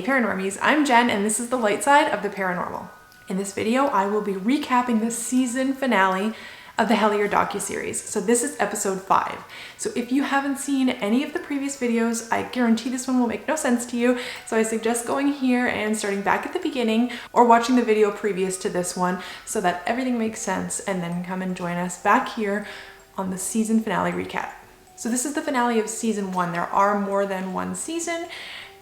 Hey Paranormies, I'm Jen and this is the light side of the paranormal. In this video, I will be recapping the season finale of the Hellier docuseries. So this is episode 5. So if you haven't seen any of the previous videos, I guarantee this one will make no sense to you. So I suggest going here and starting back at the beginning or watching the video previous to this one so that everything makes sense, and then come and join us back here on the season finale recap. So this is the finale of season 1. There are more than one season,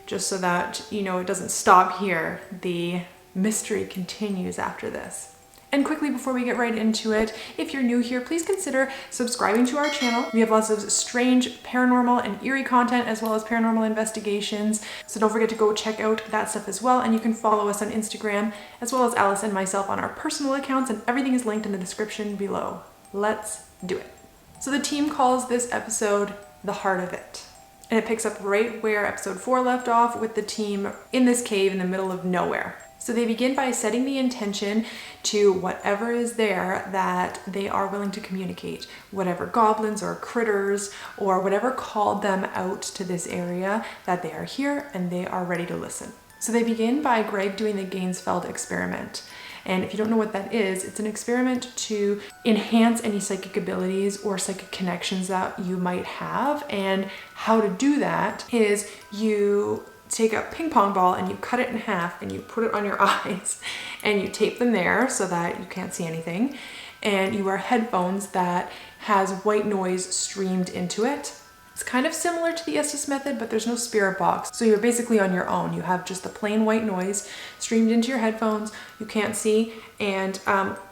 just so that you know it doesn't stop here. The mystery continues after this. And quickly before we get right into it, if you're new here, please consider subscribing to our channel. We have lots of strange paranormal and eerie content as well as paranormal investigations. So don't forget to go check out that stuff as well. And you can follow us on Instagram as well as Alice and myself on our personal accounts, and everything is linked in the description below. Let's do it. So the team calls this episode The Heart of It. And it picks up right where episode 4 left off, with the team in this cave in the middle of nowhere. So they begin by setting the intention to whatever is there that they are willing to communicate, whatever goblins or critters or whatever called them out to this area, that they are here and they are ready to listen. So they begin by Greg doing the Gainsfeld Experiment. And if you don't know what that is, it's an experiment to enhance any psychic abilities or psychic connections that you might have. And how to do that is you take a ping pong ball and you cut it in half and you put it on your eyes and you tape them there so that you can't see anything. And you wear headphones that has white noise streamed into it. It's kind of similar to the Estes method, but there's no spirit box. So you're basically on your own. You have just the plain white noise streamed into your headphones. You can't see. And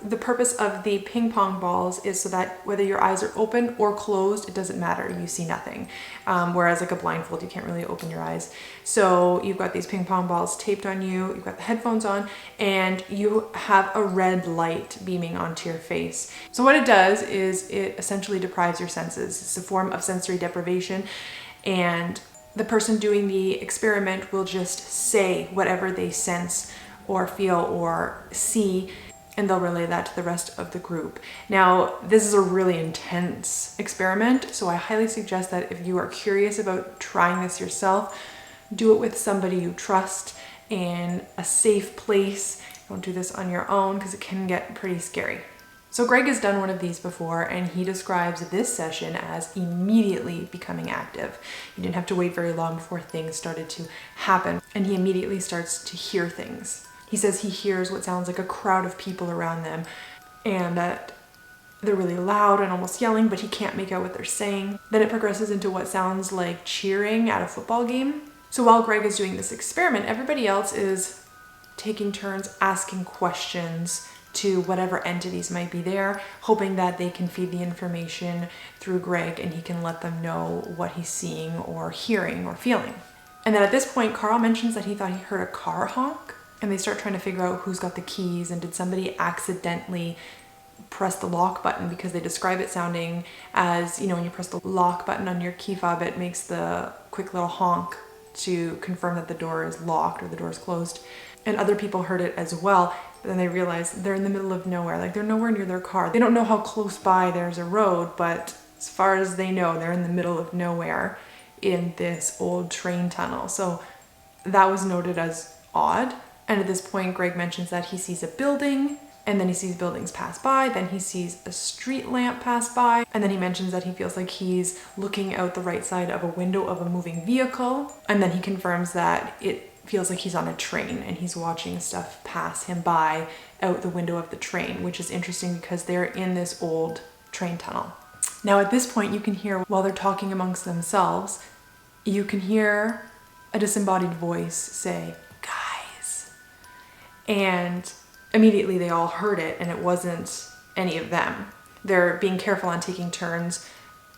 the purpose of the ping pong balls is so that whether your eyes are open or closed, it doesn't matter. You see nothing. Whereas like a blindfold, you can't really open your eyes. So you've got these ping pong balls taped on you. You've got the headphones on, and you have a red light beaming onto your face. So what it does is it essentially deprives your senses. It's a form of sensory deprivation, and the person doing the experiment will just say whatever they sense or feel or see, and they'll relay that to the rest of the group. Now, this is a really intense experiment, so I highly suggest that if you are curious about trying this yourself, do it with somebody you trust in a safe place. Don't do this on your own because it can get pretty scary. So Greg has done one of these before, and he describes this session as immediately becoming active. He didn't have to wait very long before things started to happen, and he immediately starts to hear things. He says he hears what sounds like a crowd of people around them, and that they're really loud and almost yelling, but he can't make out what they're saying. Then it progresses into what sounds like cheering at a football game. So while Greg is doing this experiment, everybody else is taking turns asking questions to whatever entities might be there, hoping that they can feed the information through Greg and he can let them know what he's seeing or hearing or feeling. And then at this point, Carl mentions that he thought he heard a car honk, and they start trying to figure out who's got the keys and did somebody accidentally press the lock button, because they describe it sounding as, you know, when you press the lock button on your key fob, it makes the quick little honk to confirm that the door is locked or the door is closed. And other people heard it as well. But then they realize they're in the middle of nowhere, like they're nowhere near their car. They don't know how close by there's a road, but as far as they know, they're in the middle of nowhere in this old train tunnel. So that was noted as odd. And at this point, Greg mentions that he sees a building, and then he sees buildings pass by, then he sees a street lamp pass by, and then he mentions that he feels like he's looking out the right side of a window of a moving vehicle, and then he confirms that it feels like he's on a train and he's watching stuff pass him by out the window of the train, which is interesting because they're in this old train tunnel. Now at this point, you can hear, while they're talking amongst themselves, you can hear a disembodied voice say, "Guys." And immediately they all heard it, and it wasn't any of them. They're being careful on taking turns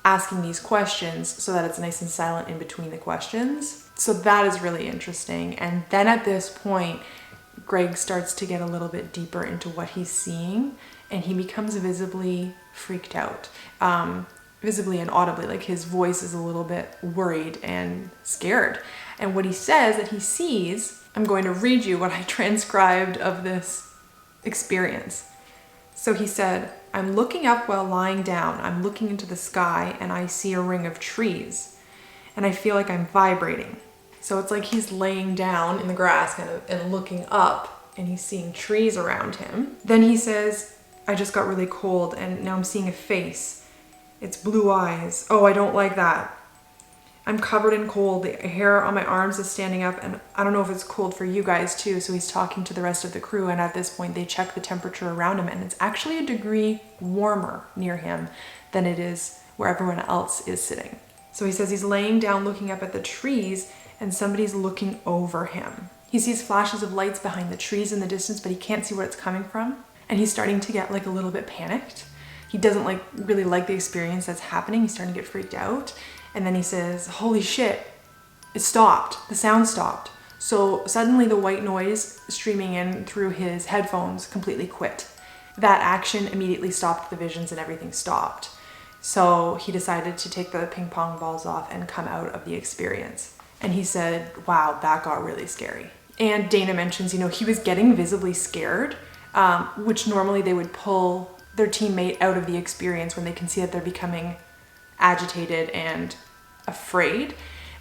asking these questions so that it's nice and silent in between the questions. So that is really interesting. And then at this point, Greg starts to get a little bit deeper into what he's seeing, and he becomes visibly freaked out. Visibly and audibly, like his voice is a little bit worried and scared. And what he says that he sees, I'm going to read you what I transcribed of this experience. So he said, "I'm looking up while lying down. I'm looking into the sky and I see a ring of trees, and I feel like I'm vibrating. So it's like he's laying down in the grass kind of and looking up, and he's seeing trees around him. Then he says, I just got really cold and now I'm seeing a face. It's blue eyes. Oh, I don't like that. I'm covered in cold. The hair on my arms is standing up, and I don't know if it's cold for you guys too. So he's talking to the rest of the crew, and at this point they check the temperature around him, and it's actually a degree warmer near him than it is where everyone else is sitting. So he says he's laying down looking up at the trees, and somebody's looking over him. He sees flashes of lights behind the trees in the distance, but he can't see where it's coming from. And he's starting to get like a little bit panicked. He doesn't really like the experience that's happening. He's starting to get freaked out. And then he says, holy shit, it stopped. The sound stopped. So suddenly the white noise streaming in through his headphones completely quit. That action immediately stopped the visions, and everything stopped. So he decided to take the ping pong balls off and come out of the experience. And he said, wow, that got really scary. And Dana mentions, he was getting visibly scared, which normally they would pull their teammate out of the experience when they can see that they're becoming agitated and afraid.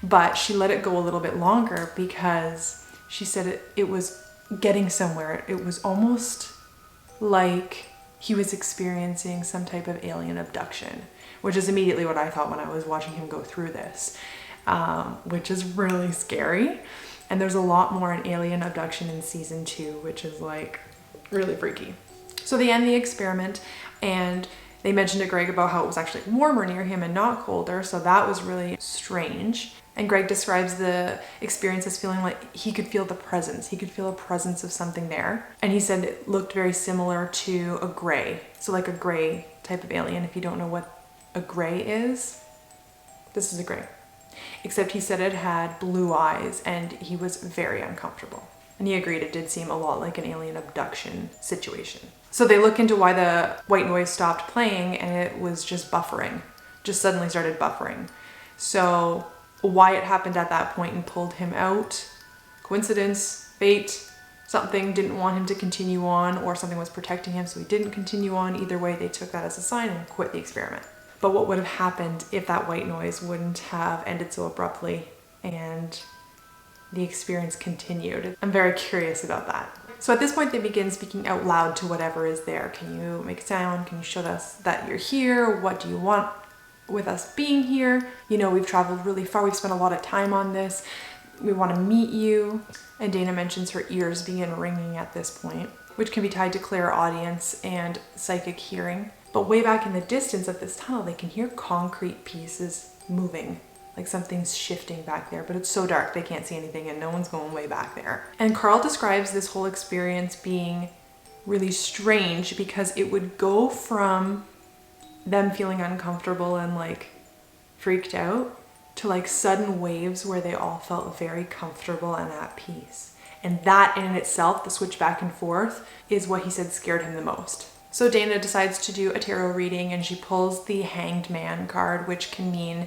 But she let it go a little bit longer because she said it was getting somewhere. It was almost like he was experiencing some type of alien abduction, which is immediately what I thought when I was watching him go through this, which is really scary. And there's a lot more in alien abduction in season 2, which is like really freaky. So they end the experiment, and they mentioned to Greg about how it was actually warmer near him and not colder. So that was really strange. And Greg describes the experience as feeling like he could feel the presence. He could feel a presence of something there. And he said it looked very similar to a gray. So like a gray type of alien. If you don't know what a gray is, this is a gray. Except he said it had blue eyes, and he was very uncomfortable. And he agreed it did seem a lot like an alien abduction situation. So they look into why the white noise stopped playing, and it was just buffering. Just suddenly started buffering. So why it happened at that point and pulled him out, coincidence, fate, something didn't want him to continue on, or something was protecting him so he didn't continue on. Either way, they took that as a sign and quit the experiment. But what would have happened if that white noise wouldn't have ended so abruptly and the experience continued? I'm very curious about that. So at this point, they begin speaking out loud to whatever is there. Can you make a sound? Can you show us that you're here? What do you want with us being here? We've traveled really far. We've spent a lot of time on this. We want to meet you. And Dana mentions her ears begin ringing at this point, which can be tied to clairaudience and psychic hearing. But way back in the distance of this tunnel, they can hear concrete pieces moving, like something's shifting back there, but it's so dark they can't see anything, and no one's going way back there. And Carl describes this whole experience being really strange because it would go from them feeling uncomfortable and like freaked out to like sudden waves where they all felt very comfortable and at peace. And that in itself, the switch back and forth, is what he said scared him the most. So Dana decides to do a tarot reading, and she pulls the Hanged Man card, which can mean,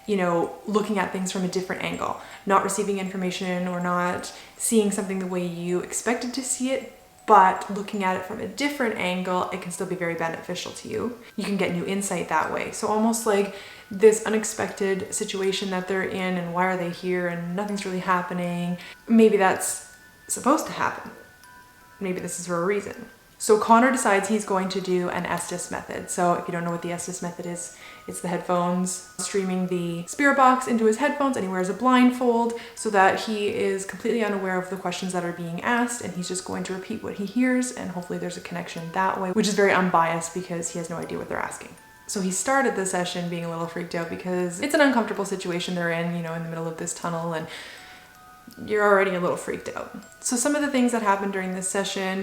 looking at things from a different angle, not receiving information or not seeing something the way you expected to see it, but looking at it from a different angle, it can still be very beneficial to you. You can get new insight that way. So almost like this unexpected situation that they're in, and why are they here, and nothing's really happening. Maybe that's supposed to happen. Maybe this is for a reason. So Connor decides he's going to do an Estes method. So if you don't know what the Estes method is, it's the headphones streaming the spirit box into his headphones, and he wears a blindfold so that he is completely unaware of the questions that are being asked, and he's just going to repeat what he hears, and hopefully there's a connection that way, which is very unbiased because he has no idea what they're asking. So he started the session being a little freaked out because it's an uncomfortable situation they're in, in the middle of this tunnel, and you're already a little freaked out. So some of the things that happened during this session,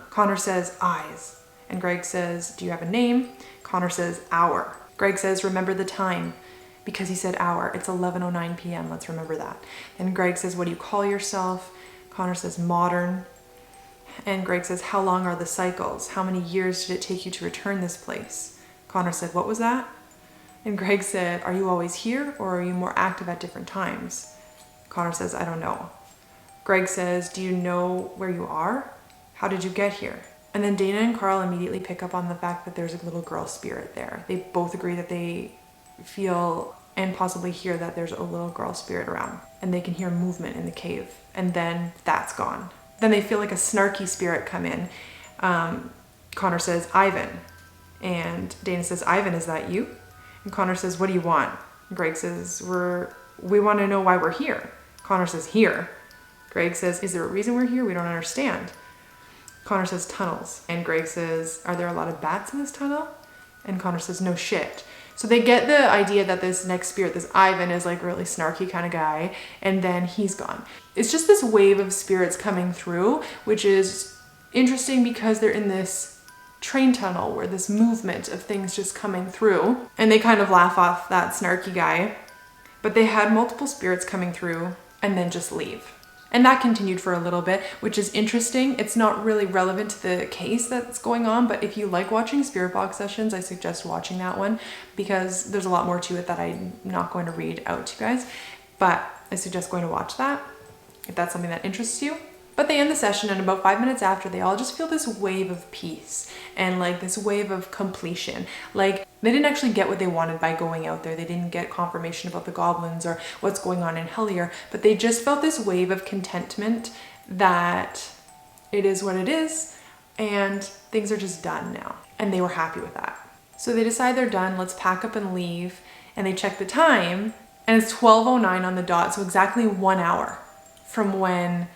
Connor says eyes, and Greg says, do you have a name? Connor says hour. Greg says, remember the time, because he said hour. It's 11:09 p.m. Let's remember that. And Greg says, what do you call yourself? Connor says modern. And Greg says, how long are the cycles? How many years did it take you to return this place? Connor said, what was that? And Greg said, are you always here, or are you more active at different times? Connor says, I don't know. Greg says, do you know where you are? How did you get here? And then Dana and Carl immediately pick up on the fact that there's a little girl spirit there. They both agree that they feel and possibly hear that there's a little girl spirit around, and they can hear movement in the cave, and then that's gone. Then they feel like a snarky spirit come in. Connor says, Ivan. And Dana says, Ivan, is that you? And Connor says, what do you want? And Greg says, we want to know why we're here. Connor says, here. Greg says, is there a reason we're here? We don't understand. Connor says, tunnels. And Greg says, are there a lot of bats in this tunnel? And Connor says, no shit. So they get the idea that this next spirit, this Ivan, is like really snarky kind of guy, and then he's gone. It's just this wave of spirits coming through, which is interesting because they're in this train tunnel where this movement of things just coming through, and they kind of laugh off that snarky guy. But they had multiple spirits coming through and then just leave. And that continued for a little bit, which is interesting. It's not really relevant to the case that's going on, but if you like watching spirit box sessions, I suggest watching that one because there's a lot more to it that I'm not going to read out to you guys, but I suggest going to watch that if that's something that interests you. But they end the session, and about 5 minutes after, they all just feel this wave of peace and like this wave of completion. Like they didn't actually get what they wanted by going out there. They didn't get confirmation about the goblins or what's going on in Hellier, but they just felt this wave of contentment that it is what it is and things are just done now. And they were happy with that. So they decide they're done, let's pack up and leave. And they check the time, and it's 12:09 on the dot, so exactly 1 hour from when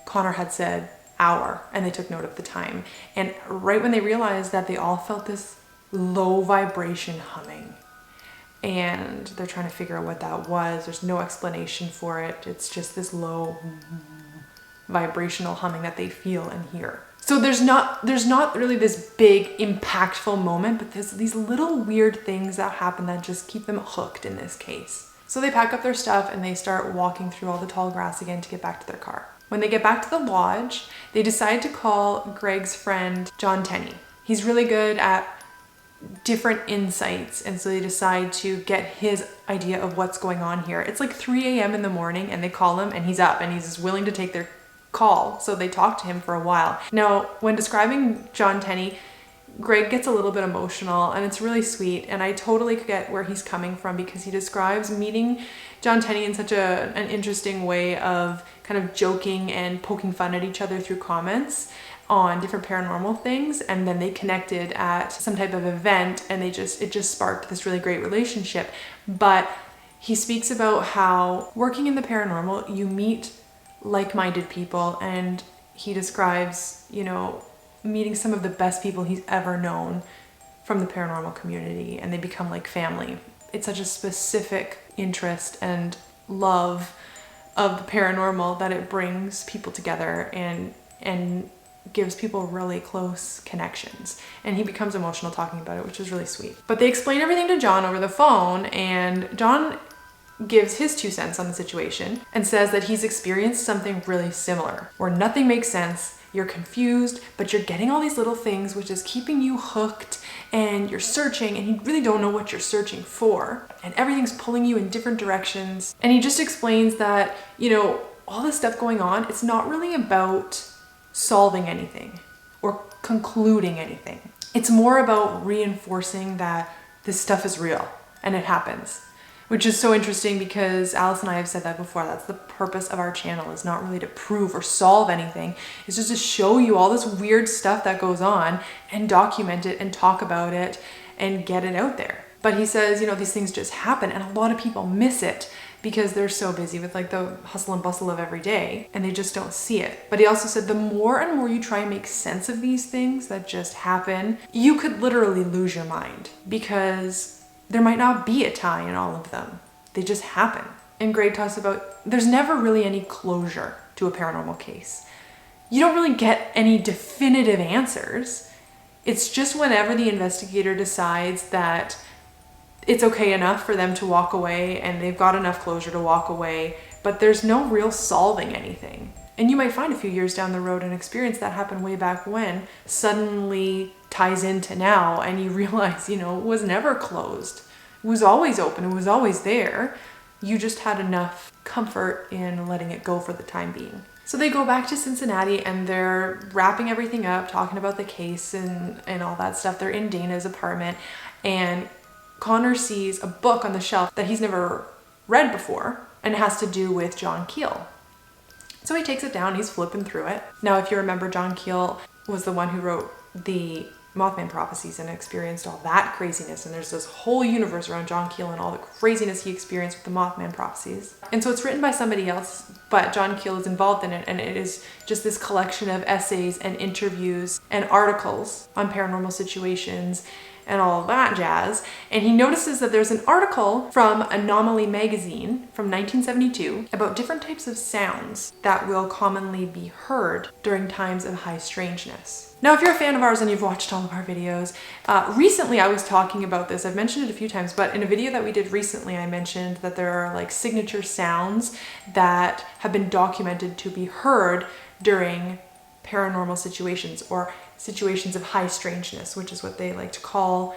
Connor had said hour, and they took note of the time. And right when they realized that, they all felt this low vibration humming, and they're trying to figure out what that was. There's no explanation for it. It's just this low vibrational humming that they feel and hear. So there's not really this big impactful moment, but there's these little weird things that happen that just keep them hooked in this case. So they pack up their stuff and they start walking through all the tall grass again to get back to their car. When they get back to the lodge, they decide to call Greg's friend, John Tenney. He's really good at different insights, and so they decide to get his idea of what's going on here. It's like 3 a.m. in the morning, and they call him, and he's up, and he's willing to take their call, so they talk to him for a while. Now, when describing John Tenney, Greg gets a little bit emotional, and it's really sweet, and I totally get where he's coming from because he describes meeting John Tenney in such an interesting way of kind of joking and poking fun at each other through comments on different paranormal things, and then they connected at some type of event, and it just sparked this really great relationship. But he speaks about how working in the paranormal, you meet like-minded people, and he describes, meeting some of the best people he's ever known from the paranormal community, and they become like family. It's such a specific interest and love of the paranormal that it brings people together and gives people really close connections. And he becomes emotional talking about it, which is really sweet. But they explain everything to John over the phone, and John gives his 2 cents on the situation and says that he's experienced something really similar, where nothing makes sense, you're confused, but you're getting all these little things which is keeping you hooked, and you're searching and you really don't know what you're searching for, and everything's pulling you in different directions. And he just explains that, all this stuff going on, it's not really about solving anything or concluding anything. It's more about reinforcing that this stuff is real and it happens. Which is so interesting because Alice and I have said that before. That's the purpose of our channel, is not really to prove or solve anything. It's just to show you all this weird stuff that goes on and document it and talk about it and get it out there. But he says, these things just happen, and a lot of people miss it because they're so busy with like the hustle and bustle of every day, and they just don't see it. But he also said the more and more you try and make sense of these things that just happen, you could literally lose your mind because there might not be a tie in all of them. They just happen. And Greg talks about there's never really any closure to a paranormal case. You don't really get any definitive answers. It's just whenever the investigator decides that it's okay enough for them to walk away and they've got enough closure to walk away, but there's no real solving anything. And you might find a few years down the road an experience that happened way back when suddenly ties into now, and you realize, it was never closed. It was always open. It was always there. You just had enough comfort in letting it go for the time being. So they go back to Cincinnati and they're wrapping everything up, talking about the case and all that stuff. They're in Dana's apartment, and Connor sees a book on the shelf that he's never read before, and it has to do with John Keel. So he takes it down, he's flipping through it. Now, if you remember, John Keel was the one who wrote the Mothman prophecies and experienced all that craziness. And there's this whole universe around John Keel and all the craziness he experienced with the Mothman prophecies. And so it's written by somebody else, but John Keel is involved in it. And it is just this collection of essays and interviews and articles on paranormal situations and all that jazz. And he notices that there's an article from Anomaly magazine from 1972 about different types of sounds that will commonly be heard during times of high strangeness. Now, if you're a fan of ours and you've watched all of our videos, recently I was talking about this. I've mentioned it a few times, but in a video that we did recently, I mentioned that there are like signature sounds that have been documented to be heard during paranormal situations or situations of high strangeness, which is what they like to call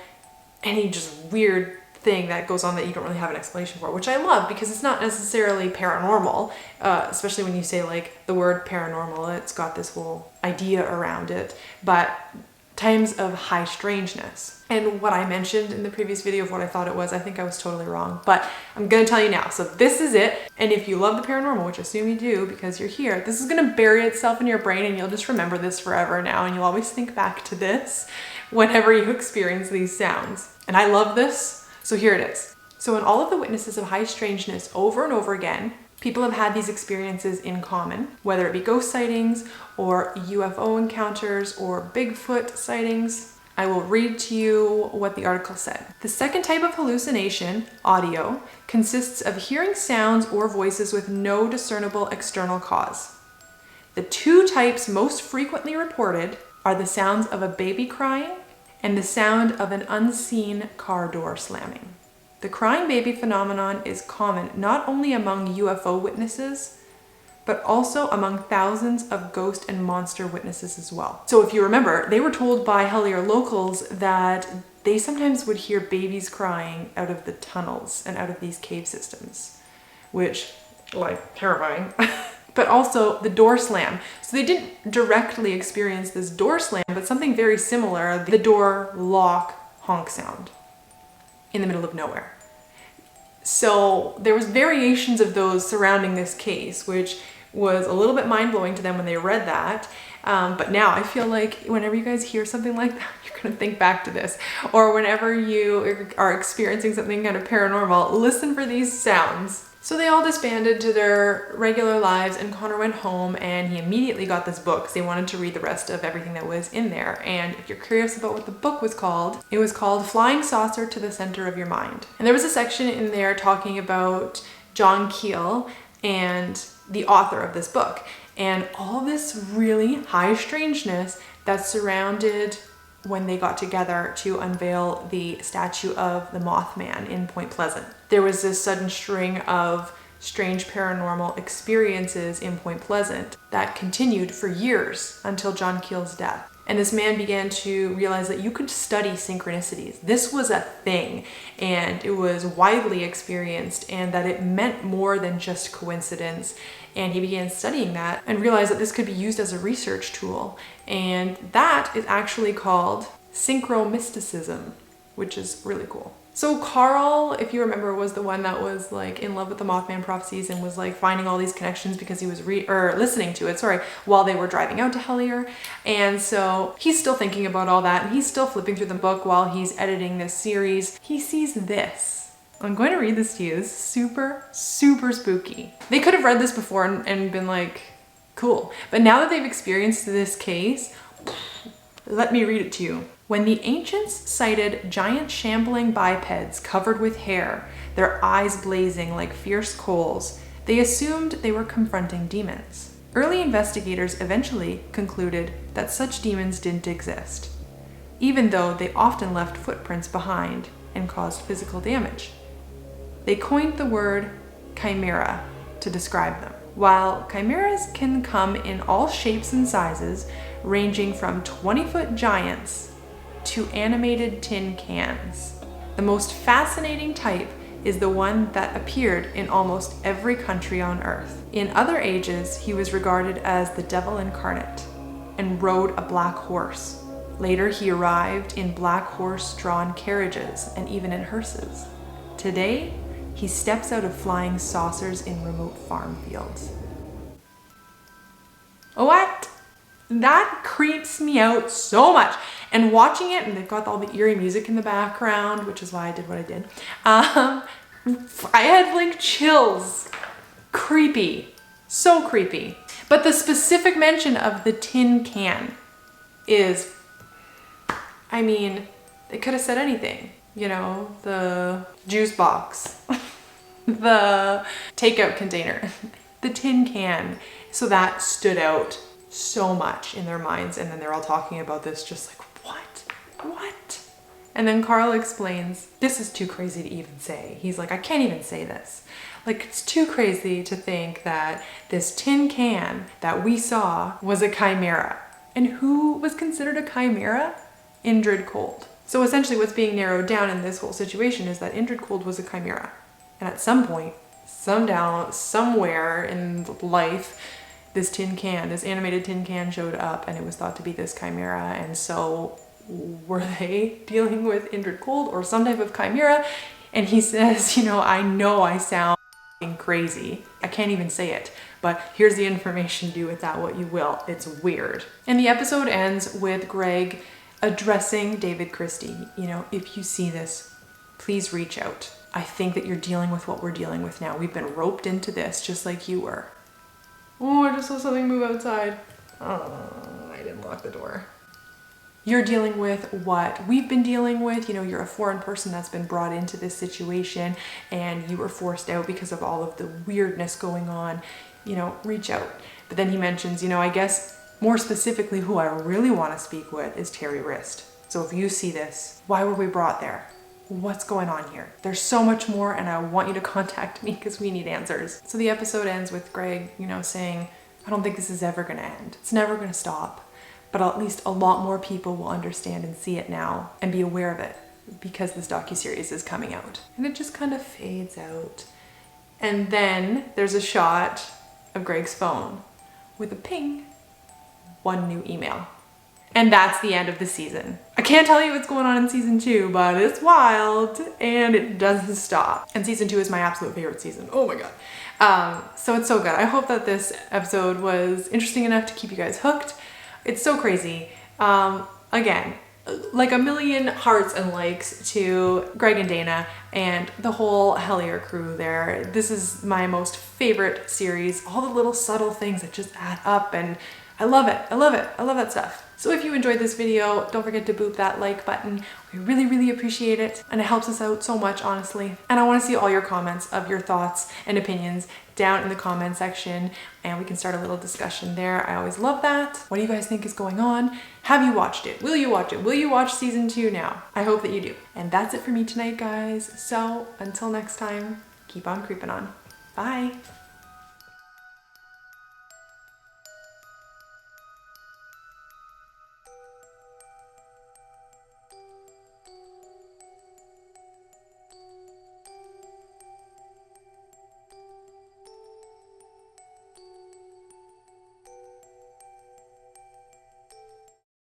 any just weird thing that goes on that you don't really have an explanation for, which I love because it's not necessarily paranormal, especially when you say like the word paranormal, it's got this whole idea around it, but times of high strangeness. And what I mentioned in the previous video of what I thought it was, I think I was totally wrong, but I'm gonna tell you now. So this is it. And if you love the paranormal, which I assume you do because you're here, this is gonna bury itself in your brain and you'll just remember this forever now. And you'll always think back to this whenever you experience these sounds. And I love this. So here it is. So in all of the witnesses of high strangeness over and over again, people have had these experiences in common, whether it be ghost sightings or UFO encounters or Bigfoot sightings. I will read to you what the article said. The second type of hallucination, audio, consists of hearing sounds or voices with no discernible external cause. The two types most frequently reported are the sounds of a baby crying and the sound of an unseen car door slamming. The crying baby phenomenon is common not only among UFO witnesses, but also among thousands of ghost and monster witnesses as well. So if you remember, they were told by Hellier locals that they sometimes would hear babies crying out of the tunnels and out of these cave systems, which, like, terrifying. But also the door slam. So they didn't directly experience this door slam, but something very similar, the door lock honk sound in the middle of nowhere. So there was variations of those surrounding this case, which was a little bit mind-blowing to them when they read that. But now I feel like whenever you guys hear something like that, you're gonna think back to this. Or whenever you are experiencing something kind of paranormal, listen for these sounds. So they all disbanded to their regular lives and Connor went home and he immediately got this book because they wanted to read the rest of everything that was in there. And if you're curious about what the book was called, it was called Flying Saucer to the Center of Your Mind. And there was a section in there talking about John Keel and the author of this book and all this really high strangeness that surrounded when they got together to unveil the statue of the Mothman in Point Pleasant. There was this sudden string of strange paranormal experiences in Point Pleasant that continued for years until John Keel's death. And this man began to realize that you could study synchronicities. This was a thing and it was widely experienced and that it meant more than just coincidence. And he began studying that and realized that this could be used as a research tool. And that is actually called synchromysticism, which is really cool. So Carl, if you remember, was the one that was like in love with the Mothman prophecies and was like finding all these connections because he was listening to it, while they were driving out to Hellier. And so he's still thinking about all that and he's still flipping through the book while he's editing this series. He sees this. I'm going to read this to you. It's super, super spooky. They could have read this before and been like, cool. But now that they've experienced this case, let me read it to you. When the ancients sighted giant shambling bipeds covered with hair, their eyes blazing like fierce coals, they assumed they were confronting demons. Early investigators eventually concluded that such demons didn't exist, even though they often left footprints behind and caused physical damage. They coined the word chimera to describe them. While chimeras can come in all shapes and sizes, ranging from 20-foot giants to animated tin cans, the most fascinating type is the one that appeared in almost every country on Earth. In other ages, he was regarded as the devil incarnate and rode a black horse, Later, he arrived in black horse-drawn carriages and even in hearses. Today, he steps out of flying saucers in remote farm fields. What? That creeps me out so much. And watching it, and they've got all the eerie music in the background, which is why I did what I did. I had like chills. Creepy. So creepy. But the specific mention of the tin can is, I mean, they could have said anything. You know, the juice box, the takeout container, the tin can. So that stood out so much in their minds. And then they're all talking about this just like, what? And then Carl explains, this is too crazy to even say. He's like, I can't even say this. Like, it's too crazy to think that this tin can that we saw was a chimera. And who was considered a chimera? Indrid Cold. So essentially what's being narrowed down in this whole situation is that Indrid Cold was a chimera. And at some point, somewhere in life, this tin can, this animated tin can showed up and it was thought to be this chimera. And so were they dealing with Indrid Cold or some type of chimera? And he says, you know I sound crazy. I can't even say it, but here's the information, do with that what you will. It's weird. And the episode ends with Greg addressing David Christie. You know, if you see this, please reach out. I think that you're dealing with what we're dealing with now. We've been roped into this just like you were. Oh, I just saw something move outside. Oh, I didn't lock the door. You're dealing with what we've been dealing with. You know, you're a foreign person that's been brought into this situation and you were forced out because of all of the weirdness going on. You know, reach out. But then he mentions, you know, I guess more specifically who I really want to speak with is Terry Wrist. So if you see this, why were we brought there? What's going on here? There's so much more and I want you to contact me because we need answers. So the episode ends with Greg, you know, saying, I don't think this is ever going to end. It's never going to stop. But at least a lot more people will understand and see it now and be aware of it because this docuseries is coming out. And it just kind of fades out. And then there's a shot of Greg's phone with a ping, one new email. And that's the end of the season. I can't tell you what's going on in season 2, but it's wild and it doesn't stop. And season 2 is my absolute favorite season. Oh my God. So it's so good. I hope that this episode was interesting enough to keep you guys hooked. It's so crazy. Again, like a million hearts and likes to Greg and Dana and the whole Hellier crew there. This is my most favorite series. All the little subtle things that just add up and I love it. I love it. I love that stuff. So if you enjoyed this video, don't forget to boop that like button. We really, really appreciate it. And it helps us out so much, honestly. And I want to see all your comments of your thoughts and opinions down in the comment section and we can start a little discussion there. I always love that. What do you guys think is going on? Have you watched it? Will you watch it? Will you watch season 2 now? I hope that you do. And that's it for me tonight, guys. So until next time, keep on creeping on. Bye.